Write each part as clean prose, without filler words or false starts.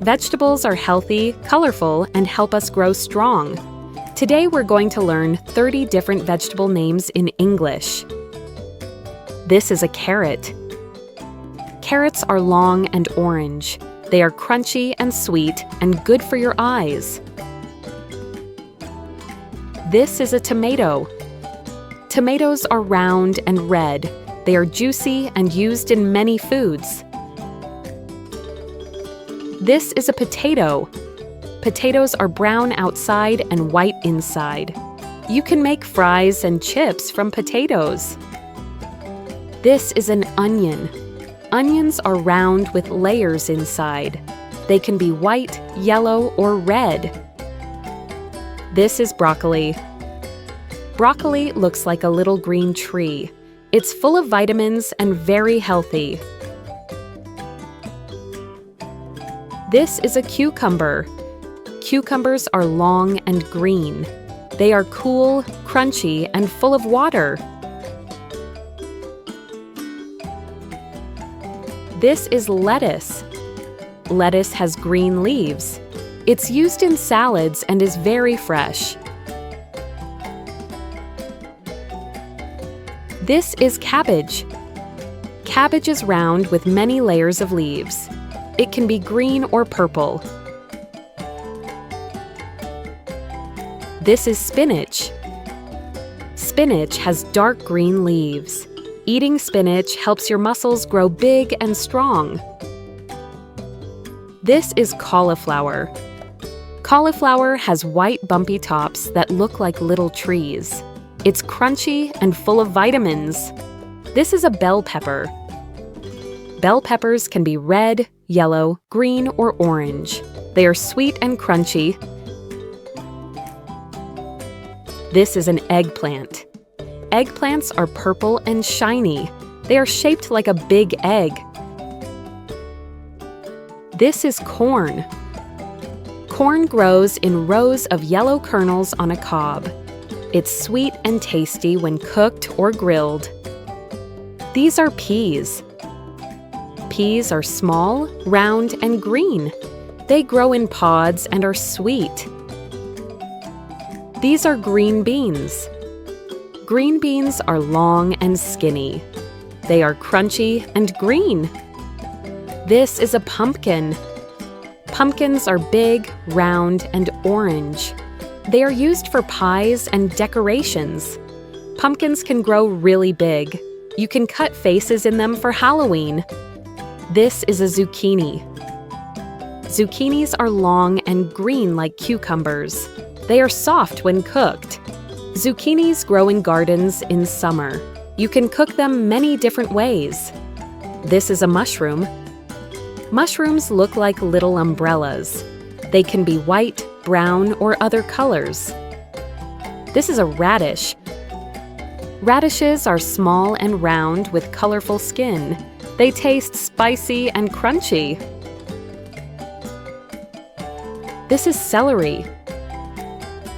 Vegetables are healthy, colorful, and help us grow strong. Today we're going to learn 30 different vegetable names in English. This is a carrot. Carrots are long and orange. They are crunchy and sweet and good for your eyes. This is a tomato. Tomatoes are round and red. They are juicy and used in many foods. This is a potato. Potatoes are brown outside and white inside. You can make fries and chips from potatoes. This is an onion. Onions are round with layers inside. They can be white, yellow, or red. This is broccoli. Broccoli looks like a little green tree. It's full of vitamins and very healthy. This is a cucumber. Cucumbers are long and green. They are cool, crunchy, and full of water. This is lettuce. Lettuce has green leaves. It's used in salads and is very fresh. This is cabbage. Cabbage is round with many layers of leaves. It can be green or purple. This is spinach. Spinach has dark green leaves. Eating spinach helps your muscles grow big and strong. This is cauliflower. Cauliflower has white bumpy tops that look like little trees. It's crunchy and full of vitamins. This is a bell pepper. Bell peppers can be red, yellow, green, or orange. They are sweet and crunchy. This is an eggplant. Eggplants are purple and shiny. They are shaped like a big egg. This is corn. Corn grows in rows of yellow kernels on a cob. It's sweet and tasty when cooked or grilled. These are peas. Peas are small, round, and green. They grow in pods and are sweet. These are green beans. Green beans are long and skinny. They are crunchy and green. This is a pumpkin. Pumpkins are big, round, and orange. They are used for pies and decorations. Pumpkins can grow really big. You can cut faces in them for Halloween. This is a zucchini. Zucchinis are long and green like cucumbers. They are soft when cooked. Zucchinis grow in gardens in summer. You can cook them many different ways. This is a mushroom. Mushrooms look like little umbrellas. They can be white, brown, or other colors. This is a radish. Radishes are small and round with colorful skin. They taste spicy and crunchy. This is celery.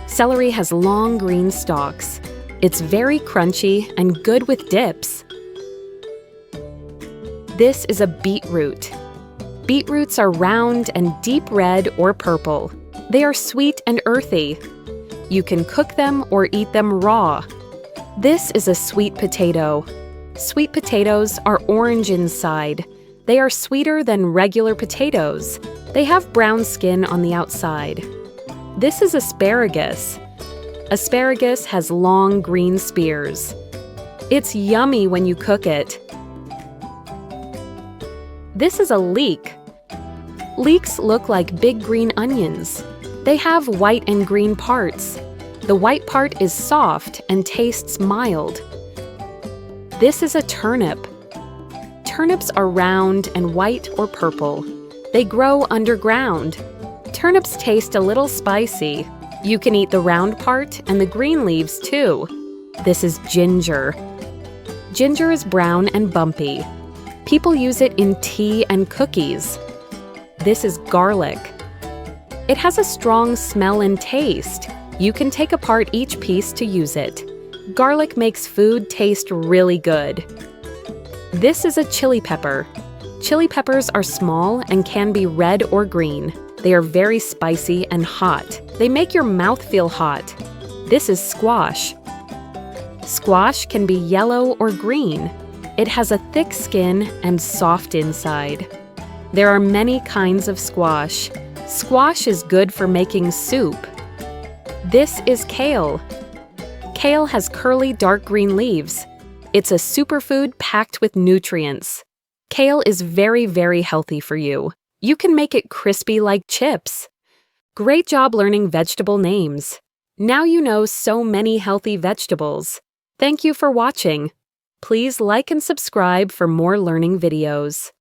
Celery has long green stalks. It's very crunchy and good with dips. This is a beetroot. Beetroots are round and deep red or purple. They are sweet and earthy. You can cook them or eat them raw. This is a sweet potato. Sweet potatoes are orange inside. They are sweeter than regular potatoes. They have brown skin on the outside. This is asparagus. Asparagus has long green spears. It's yummy when you cook it. This is a leek. Leeks look like big green onions. They have white and green parts. The white part is soft and tastes mild. This is a turnip. Turnips are round and white or purple. They grow underground. Turnips taste a little spicy. You can eat the round part and the green leaves too. This is ginger. Ginger is brown and bumpy. People use it in tea and cookies. This is garlic. It has a strong smell and taste. You can take apart each piece to use it. Garlic makes food taste really good. This is a chili pepper. Chili peppers are small and can be red or green. They are very spicy and hot. They make your mouth feel hot. This is squash. Squash can be yellow or green. It has a thick skin and soft inside. There are many kinds of squash. Squash is good for making soup. This is kale. Kale has curly dark green leaves. It's a superfood packed with nutrients. Kale is very, very healthy for you. You can make it crispy like chips. Great job learning vegetable names. Now you know so many healthy vegetables. Thank you for watching. Please like and subscribe for more learning videos.